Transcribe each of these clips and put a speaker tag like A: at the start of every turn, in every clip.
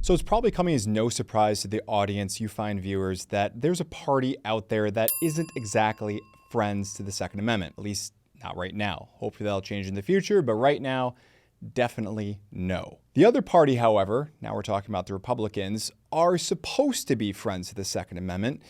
A: So it's probably coming as no surprise to the audience, you fine viewers, that there's a party out there that isn't exactly friends to the Second Amendment, at least not right now. Hopefully that'll change in the future, but right now, definitely no. The other party, however, now we're talking about the Republicans, are supposed to be friends to the Second Amendment,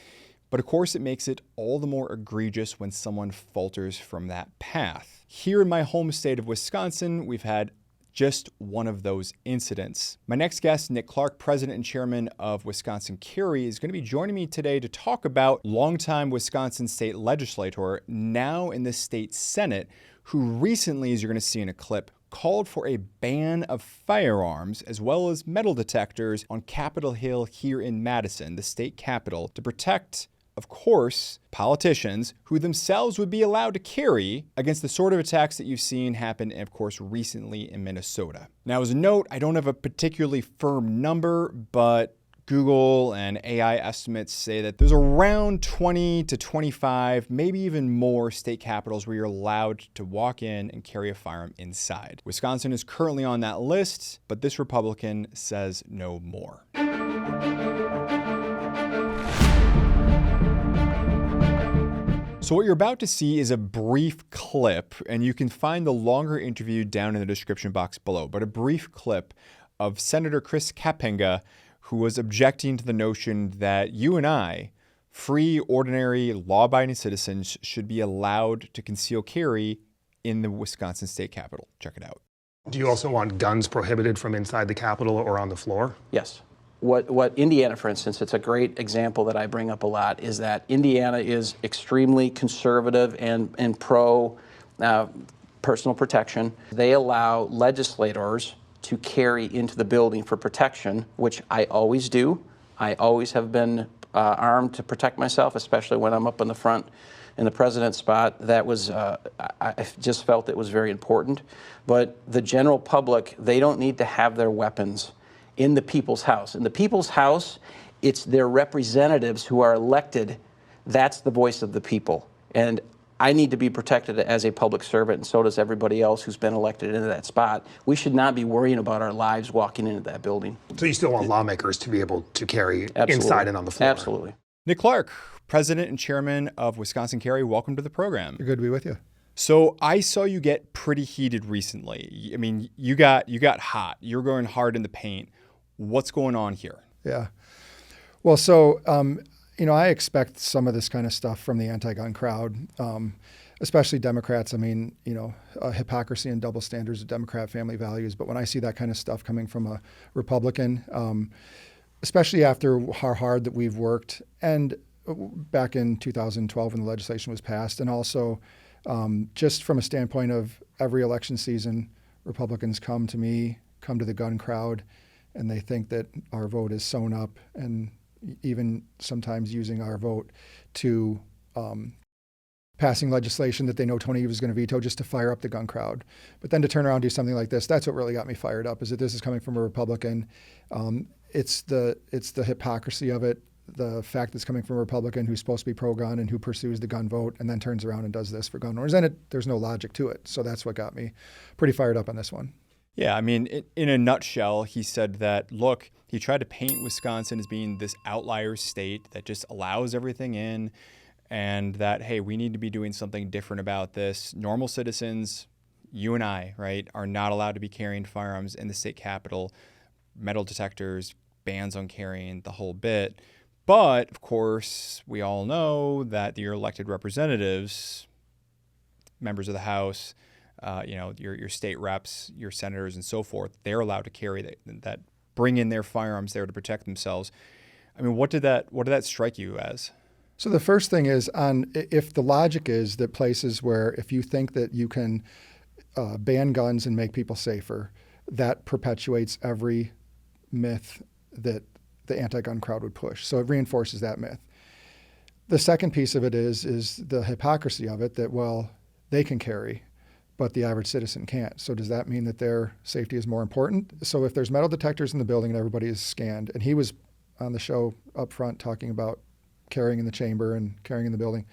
A: but of course it makes it all the more egregious when someone falters from that path. Here in my home state of Wisconsin, we've had just one of those incidents. My next guest, Nick Clark, president and chairman of Wisconsin Carry, is going to be joining me today to talk about longtime Wisconsin state legislator, now in the state Senate, who recently, as you're going to see in a clip, called for a ban of firearms as well as metal detectors on Capitol Hill here in Madison, the state capital, to protect, of course, politicians who themselves would be allowed to carry against the sort of attacks that you've seen happen, of course, recently in Minnesota. Now, as a note, I don't have a particularly firm number, but Google and AI estimates say that there's around 20 to 25, maybe even more state capitals where you're allowed to walk in and carry a firearm inside. Wisconsin is currently on that list, but this Republican says no more. So what you're about to see is a brief clip, and you can find the longer interview down in the description box below, but a brief clip of Senator Chris Kapenga, who was objecting to the notion that you and I, free, ordinary, law-abiding citizens, should be allowed to conceal carry in the Wisconsin state capitol. Check it out.
B: Do you also want guns prohibited from inside the Capitol or on the floor?
C: Yes. What Indiana, for instance, it's a great example that I bring up a lot, is that Indiana is extremely conservative and pro personal protection. They allow legislators to carry into the building for protection, which I always do. I always have been armed to protect myself, especially when I'm up in the front in the president's spot. That was, I just felt it was very important. But the general public, they don't need to have their weapons in the people's house. In the people's house, it's their representatives who are elected. That's the voice of the people. And I need to be protected as a public servant, and so does everybody else who's been elected into that spot. We should not be worrying about our lives walking into that building.
B: So you still want lawmakers to be able to carry
C: Absolutely.
B: Inside and on the floor?
C: Absolutely.
A: Nick Clark, president and chairman of Wisconsin Carry, welcome to the program.
D: Good to be with you.
A: So I saw you get pretty heated recently. I mean, you got hot. You're going hard in the paint. What's going on here?
D: Yeah. Well, so, I expect some of this kind of stuff from the anti-gun crowd, especially Democrats. I mean, hypocrisy and double standards of Democrat family values. But when I see that kind of stuff coming from a Republican, especially after how hard that we've worked, and back in 2012 when the legislation was passed, and also just from a standpoint of every election season, Republicans come to me, come to the gun crowd, and they think that our vote is sewn up, and even sometimes using our vote to passing legislation that they know Tony was going to veto just to fire up the gun crowd. But then to turn around and do something like this, that's what really got me fired up, is that this is coming from a Republican. It's the hypocrisy of it, the fact that it's coming from a Republican who's supposed to be pro-gun and who pursues the gun vote and then turns around and does this for gun owners. And there's no logic to it. So that's what got me pretty fired up on this one.
A: Yeah, I mean, in a nutshell, he said that, look, he tried to paint Wisconsin as being this outlier state that just allows everything in, and that, hey, we need to be doing something different about this. Normal citizens, you and I, right, are not allowed to be carrying firearms in the state capitol, metal detectors, bans on carrying, the whole bit. But, of course, we all know that your elected representatives, members of the House, your state reps, your senators, and so forth, they're allowed to carry that, bring in their firearms there to protect themselves. I mean, what did that strike you as?
D: So the first thing is, if the logic is that places where if you think that you can ban guns and make people safer, that perpetuates every myth that the anti-gun crowd would push. So it reinforces that myth. The second piece of it is the hypocrisy of it, that, well, they can carry, but the average citizen can't. So does that mean that their safety is more important? So if there's metal detectors in the building and everybody is scanned, and he was on the show up front talking about carrying in the chamber and carrying in the building.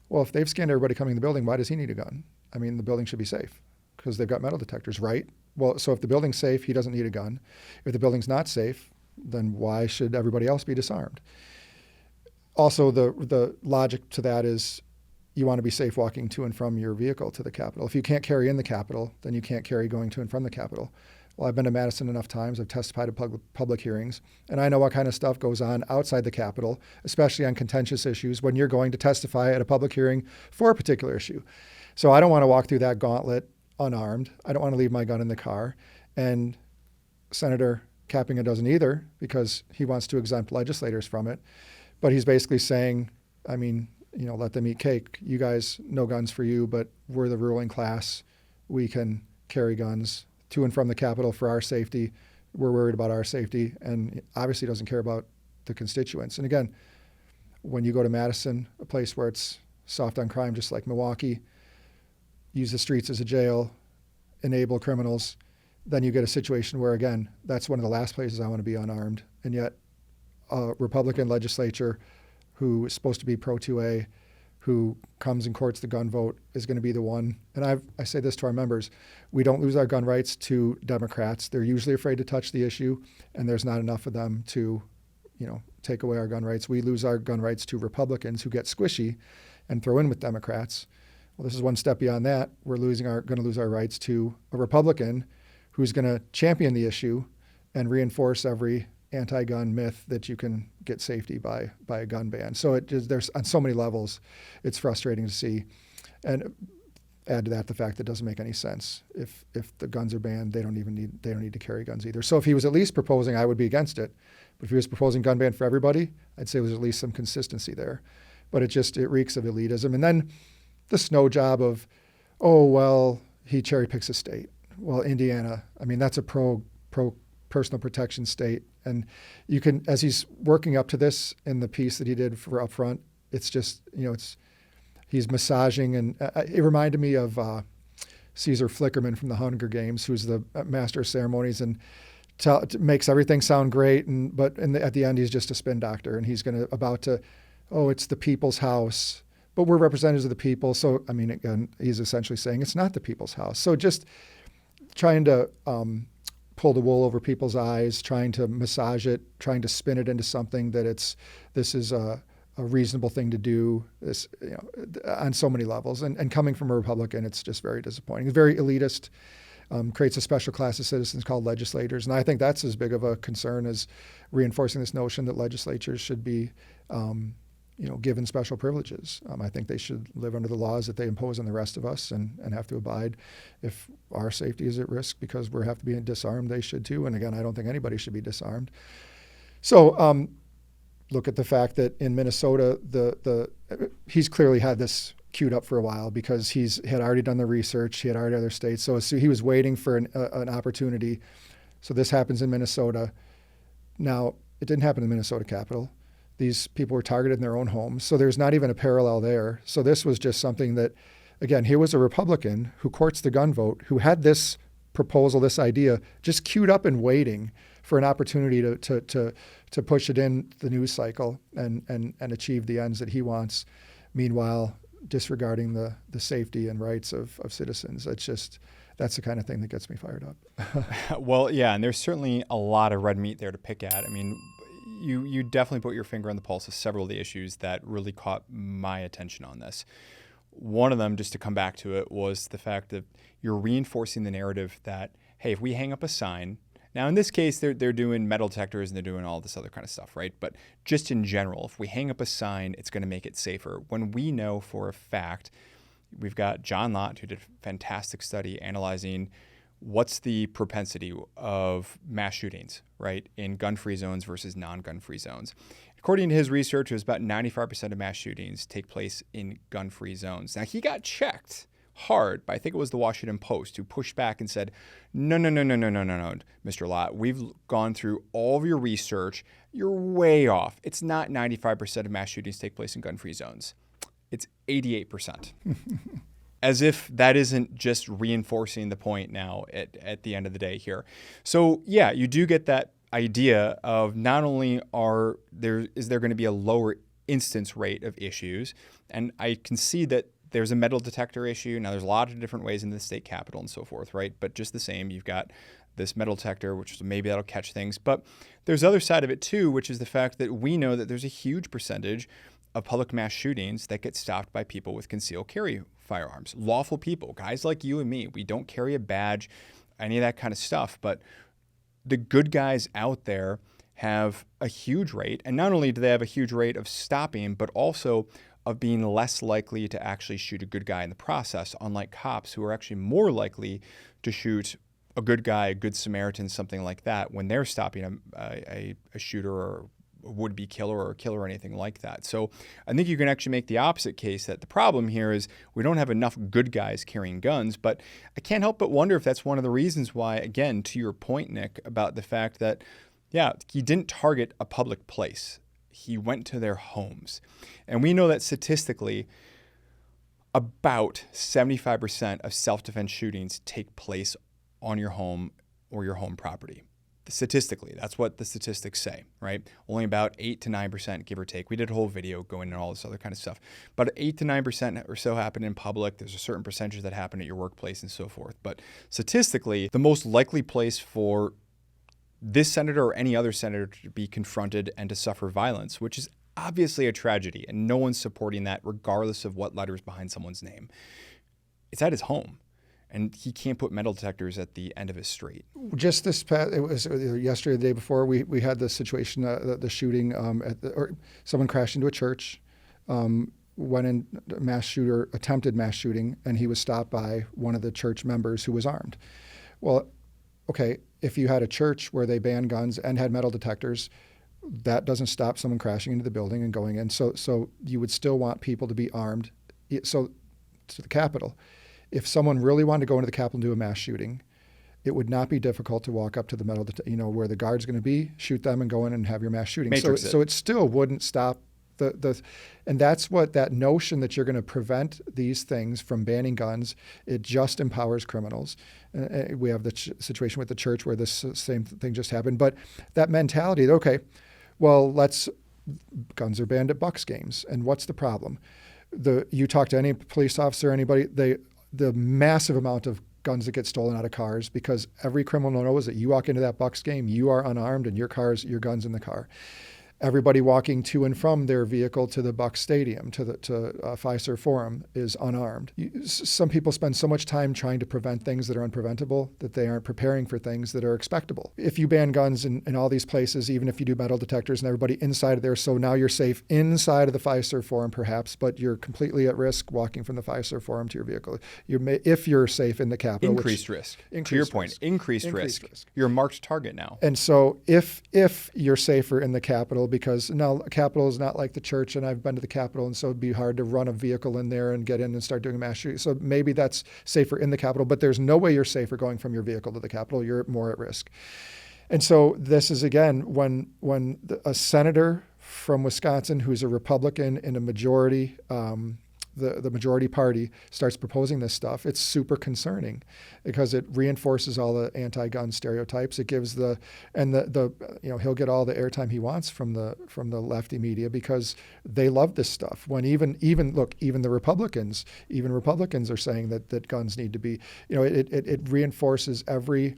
D: Well, if they've scanned everybody coming in the building, why does he need a gun? I mean, the building should be safe because they've got metal detectors, right? Well, so if the building's safe, he doesn't need a gun. If the building's not safe, then why should everybody else be disarmed? Also, the logic to that is you want to be safe walking to and from your vehicle to the Capitol. If you can't carry in the Capitol, then you can't carry going to and from the Capitol. Well, I've been to Madison enough times. I've testified at public hearings, and I know what kind of stuff goes on outside the Capitol, especially on contentious issues when you're going to testify at a public hearing for a particular issue. So I don't want to walk through that gauntlet unarmed. I don't want to leave my gun in the car. And Senator Kapenga doesn't either, because he wants to exempt legislators from it. But he's basically saying, I mean, let them eat cake. You guys, no guns for you, but we're the ruling class. We can carry guns to and from the Capitol for our safety. We're worried about our safety, and obviously doesn't care about the constituents. And again, when you go to Madison, a place where it's soft on crime, just like Milwaukee, use the streets as a jail, enable criminals, then you get a situation where, again, that's one of the last places I want to be unarmed. And yet a Republican legislature who is supposed to be pro-2A, who comes and courts the gun vote, is going to be the one. And I say this to our members, we don't lose our gun rights to Democrats. They're usually afraid to touch the issue, and there's not enough of them to, take away our gun rights. We lose our gun rights to Republicans who get squishy and throw in with Democrats. Well, this is one step beyond that. We're going to lose our rights to a Republican who's going to champion the issue and reinforce every anti-gun myth that you can get safety by a gun ban. So there's on so many levels, it's frustrating to see. And add to that the fact that it doesn't make any sense. If the guns are banned, they don't need to carry guns either. So if he was at least proposing, I would be against it. But if he was proposing gun ban for everybody, I'd say there's at least some consistency there. But it reeks of elitism. And then the Snow job of, oh, well, he cherry picks a state. Well, Indiana, I mean, that's a pro personal protection state. And you can, as he's working up to this in the piece that he did for Upfront, it's just, he's massaging. And it reminded me of Caesar Flickerman from the Hunger Games, who's the master of ceremonies and makes everything sound great. But at the end, he's just a spin doctor, and he's it's the people's house. But we're representatives of the people. So, I mean, again, he's essentially saying it's not the people's house. So just trying to pull the wool over people's eyes, trying to massage it, trying to spin it into something that this is a reasonable thing to do, on so many levels. And coming from a Republican, it's just very disappointing. It's very elitist, creates a special class of citizens called legislators. And I think that's as big of a concern as reinforcing this notion that legislatures should be given special privileges. I think they should live under the laws that they impose on the rest of us and have to abide. If our safety is at risk because we have to be disarmed, they should too. And again, I don't think anybody should be disarmed. So look at the fact that in Minnesota, he's clearly had this queued up for a while because he had already done the research. He had already other states. So he was waiting for an opportunity. So this happens in Minnesota. Now, it didn't happen in the Minnesota Capitol. These people were targeted in their own homes. So there's not even a parallel there. So this was just something that, again, here was a Republican who courts the gun vote, who had this proposal, this idea, just queued up and waiting for an opportunity to push it in the news cycle and achieve the ends that he wants, meanwhile disregarding the safety and rights of citizens. That's the kind of thing that gets me fired up.
A: Well, yeah, and there's certainly a lot of red meat there to pick at. I mean, you definitely put your finger on the pulse of several of the issues that really caught my attention on this. One of them, just to come back to it, was the fact that you're reinforcing the narrative that, hey, if we hang up a sign, now in this case, they're doing metal detectors and they're doing all this other kind of stuff, right? But just in general, if we hang up a sign, it's going to make it safer. When we know for a fact, we've got John Lott, who did a fantastic study analyzing what's the propensity of mass shootings, right, in gun-free zones versus non-gun-free zones. According to his research, it was about 95% of mass shootings take place in gun-free zones. Now, he got checked hard by, I think it was the Washington Post, who pushed back and said, no, Mr. Lott, we've gone through all of your research. You're way off. It's not 95% of mass shootings take place in gun-free zones. It's 88%. As if that isn't just reinforcing the point now at the end of the day here. So yeah, you do get that idea of not only is there going to be a lower instance rate of issues, and I can see that there's a metal detector issue. Now, there's a lot of different ways in the state capitol and so forth, right? But just the same, you've got this metal detector, which maybe that'll catch things. But there's the other side of it too, which is the fact that we know that there's a huge percentage of public mass shootings that get stopped by people with concealed carry firearms. Lawful people, guys like you and me. We don't carry a badge, any of that kind of stuff. But the good guys out there have a huge rate. And not only do they have a huge rate of stopping, but also of being less likely to actually shoot a good guy in the process, unlike cops who are actually more likely to shoot a good guy, a good Samaritan, something like that, when they're stopping a shooter or a would-be killer or a killer or anything like that. So I think you can actually make the opposite case that the problem here is we don't have enough good guys carrying guns. But I can't help but wonder if that's one of the reasons why, again, to your point, Nick, about the fact that, yeah, he didn't target a public place. He went to their homes. And we know that statistically, about 75% of self-defense shootings take place on your home or your home property. Statistically, that's what the statistics say, right? Only about 8 to 9%, give or take. We did a whole video going into all this other kind of stuff. But 8 to 9% or so happen in public. There's a certain percentage that happen at your workplace and so forth. But statistically, the most likely place for this senator or any other senator to be confronted and to suffer violence, which is obviously a tragedy, and no one's supporting that regardless of what letters behind someone's name. It's at his home, and he can't put metal detectors at the end of his street.
D: Just this past, it was yesterday, the day before, we had the situation, the shooting, or someone crashed into a church, went in, attempted mass shooting, and he was stopped by one of the church members who was armed. Well, okay, if you had a church where they banned guns and had metal detectors, that doesn't stop someone crashing into the building and going in. So you would still want people to be armed. So to the Capitol, if someone really wanted to go into the Capitol and do a mass shooting, it would not be difficult to walk up to the metal, where the guard's going to be, shoot them, and go in and have your mass shooting. So it still wouldn't stop and that's what that notion that you're going to prevent these things from banning guns. It just empowers criminals. We have the situation with the church where this same thing just happened. But that mentality, okay, well, guns are banned at Bucks games, and what's the problem? You talk to any police officer, anybody, the massive amount of guns that get stolen out of cars, because every criminal knows that you walk into that Bucks game, you are unarmed, and your gun's in the car. Everybody walking to and from their vehicle to the Bucks Stadium, to Fiserv Forum, is unarmed. Some people spend so much time trying to prevent things that are unpreventable that they aren't preparing for things that are expectable. If you ban guns in all these places, even if you do metal detectors and everybody inside of there, so now you're safe inside of the Fiserv Forum perhaps, but you're completely at risk walking from the Fiserv Forum to your vehicle. If you're safe in the Capitol.
A: Increased risk. To your point, increased risk. You're a marked target now.
D: And so if you're safer in the Capitol, because now Capitol is not like the church, and I've been to the Capitol, and so it'd be hard to run a vehicle in there and get in and start doing a mass shooting. So maybe that's safer in the Capitol, but there's no way you're safer going from your vehicle to the Capitol. You're more at risk. And so this is, again, when a senator from Wisconsin who's a Republican in a majority, the majority party, starts proposing this stuff, it's super concerning because it reinforces all the anti-gun stereotypes. It gives he'll get all the airtime he wants from the lefty media because they love this stuff. When even the Republicans are saying that guns need to be, it reinforces every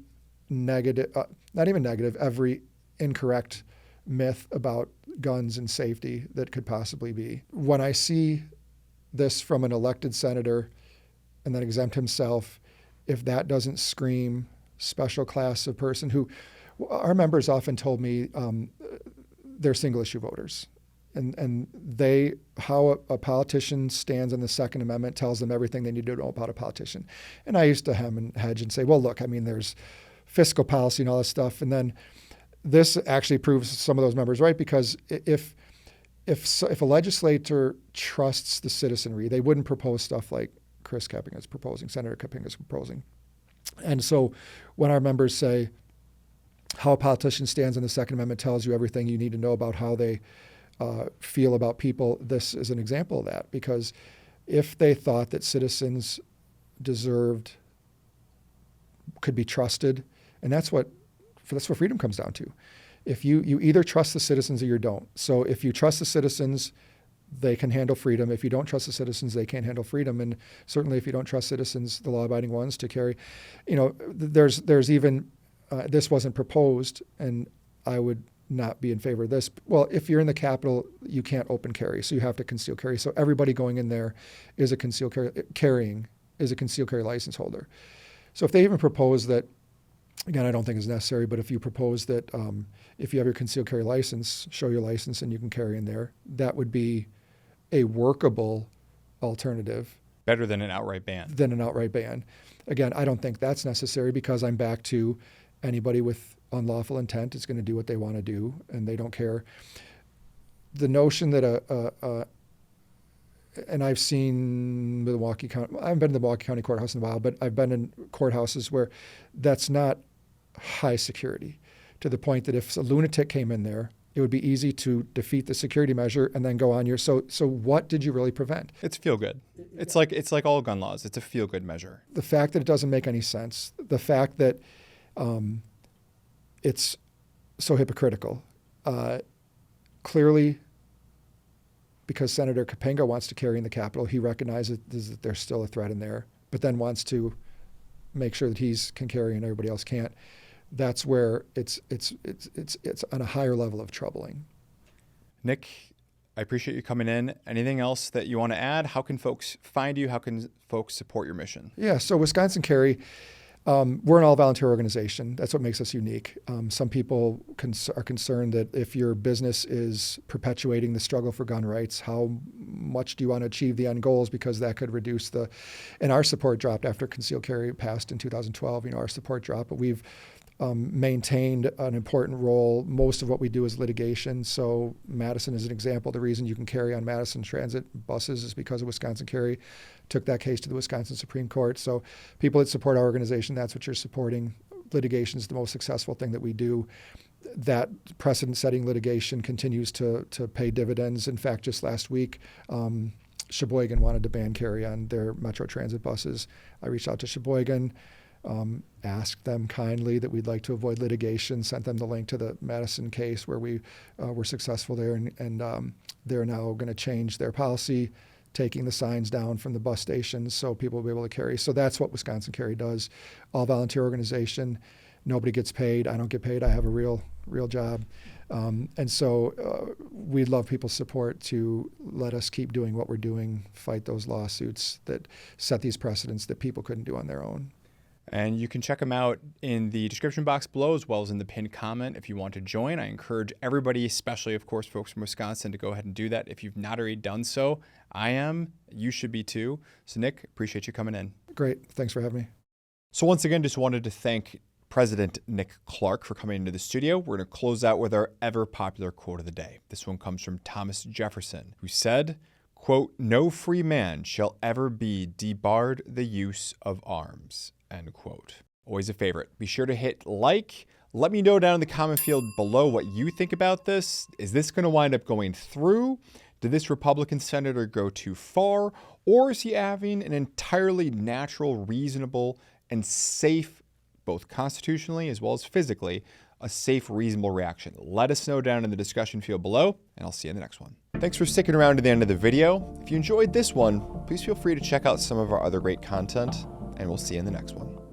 D: negative, not even negative, every incorrect myth about guns and safety that could possibly be. When I see this from an elected senator and then exempt himself, if that doesn't scream special class of person who, our members often told me they're single issue voters. And how a politician stands on the Second Amendment tells them everything they need to know about a politician. And I used to hem and hedge and say, well, look, I mean, there's fiscal policy and all this stuff. And then this actually proves some of those members right, because if a legislator trusts the citizenry, they wouldn't propose stuff like Chris Kapenga is proposing, Senator Kapenga is proposing. And so when our members say how a politician stands on the Second Amendment tells you everything you need to know about how they feel about people, this is an example of that. Because if they thought that citizens could be trusted, and that's what freedom comes down to. If you either trust the citizens or you don't. So if you trust the citizens, they can handle freedom. If you don't trust the citizens, they can't handle freedom. And certainly if you don't trust citizens, the law-abiding ones, to carry, there's even, this wasn't proposed, and I would not be in favor of this. Well, if you're in the Capitol, you can't open carry, so you have to conceal carry. So everybody going in there is a concealed carry license holder. So if they even propose that, again, I don't think it's necessary, but if you propose that if you have your concealed carry license, show your license and you can carry in there, that would be a workable alternative.
A: Better than an outright ban.
D: Again, I don't think that's necessary, because I'm back to anybody with unlawful intent is going to do what they want to do, and they don't care. The notion that and I've seen Milwaukee County, I haven't been to the Milwaukee County Courthouse in a while, but I've been in courthouses where that's not high security, to the point that if a lunatic came in there, it would be easy to defeat the security measure and then go on your, so what did you really prevent?
A: It's feel good. It's like all gun laws. It's a feel good measure.
D: The fact that it doesn't make any sense, the fact that it's so hypocritical, clearly, because Senator Kapenga wants to carry in the Capitol, he recognizes that there's still a threat in there, but then wants to make sure that he can carry and everybody else can't. That's where it's on a higher level of troubling.
A: Nick, I appreciate you coming in. Anything else that you want to add? How can folks find you? How can folks support your mission?
D: Yeah, so Wisconsin Carry, we're an all-volunteer organization. That's what makes us unique. Some people are concerned that if your business is perpetuating the struggle for gun rights, how much do you want to achieve the end goals? Because that could reduce and our support dropped after concealed carry passed in 2012. Our support dropped, but we've maintained an important role. Most of what we do is litigation. So Madison is an example. The reason you can carry on Madison transit buses is because of Wisconsin Carry. Took that case to the Wisconsin Supreme Court. So people that support our organization, that's what you're supporting. Litigation is the most successful thing that we do. That precedent-setting litigation continues to pay dividends. In fact, just last week, Sheboygan wanted to ban carry on their Metro Transit buses. I reached out to Sheboygan, asked them kindly that we'd like to avoid litigation, sent them the link to the Madison case where we were successful there, and they're now going to change their policy, taking the signs down from the bus stations so people will be able to carry. So that's what Wisconsin Carry does. All volunteer organization. Nobody gets paid. I don't get paid. I have a real job. And so we'd love people's support to let us keep doing what we're doing, fight those lawsuits that set these precedents that people couldn't do on their own.
A: And you can check them out in the description box below, as well as in the pinned comment if you want to join. I encourage everybody, especially, of course, folks from Wisconsin, to go ahead and do that. If you've not already done so, I am. You should be too. So, Nick, appreciate you coming in.
D: Great. Thanks for having me.
A: So once again, just wanted to thank President Nick Clark for coming into the studio. We're going to close out with our ever-popular quote of the day. This one comes from Thomas Jefferson, who said, quote, "No free man shall ever be debarred the use of arms." End quote. Always a favorite. Be sure to hit like. Let me know down in the comment field below what you think about this. Is this going to wind up going through? Did this Republican senator go too far? Or is he having an entirely natural, reasonable, and safe, both constitutionally as well as physically, a safe, reasonable reaction? Let us know down in the discussion field below, and I'll see you in the next one. Thanks for sticking around to the end of the video. If you enjoyed this one, please feel free to check out some of our other great content, and we'll see you in the next one.